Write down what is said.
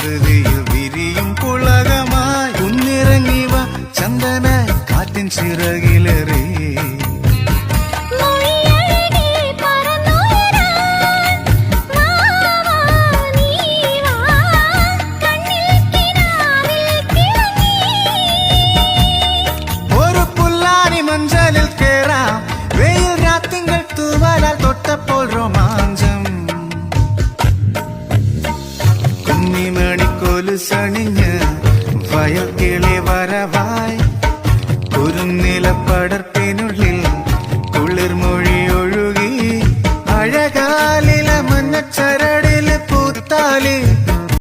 വസതിയിൽ വിരിയും പുളകമായി കുന്നിറങ്ങിവ ചന്ദന കാറ്റിൻ ചിറകിലേറി ഒരു പുല്ലാനി മഞ്ചലിൽ കേറാം വെയിൽ രാത്തിങ്കൾ തൂവലാൽ തൊട്ടപ്പോൾ രോമാഞ്ചം കുന്നിമണിക്കൊലുസണിഞ്ഞ് വയൽ കിളി വരവായി കുറുനിലപ്പടർപ്പിനുള്ളിൽ കുളിർമൊഴി ഒഴുകി അഴകാലില മഞ്ഞച്ചരടില് പൂത്താലി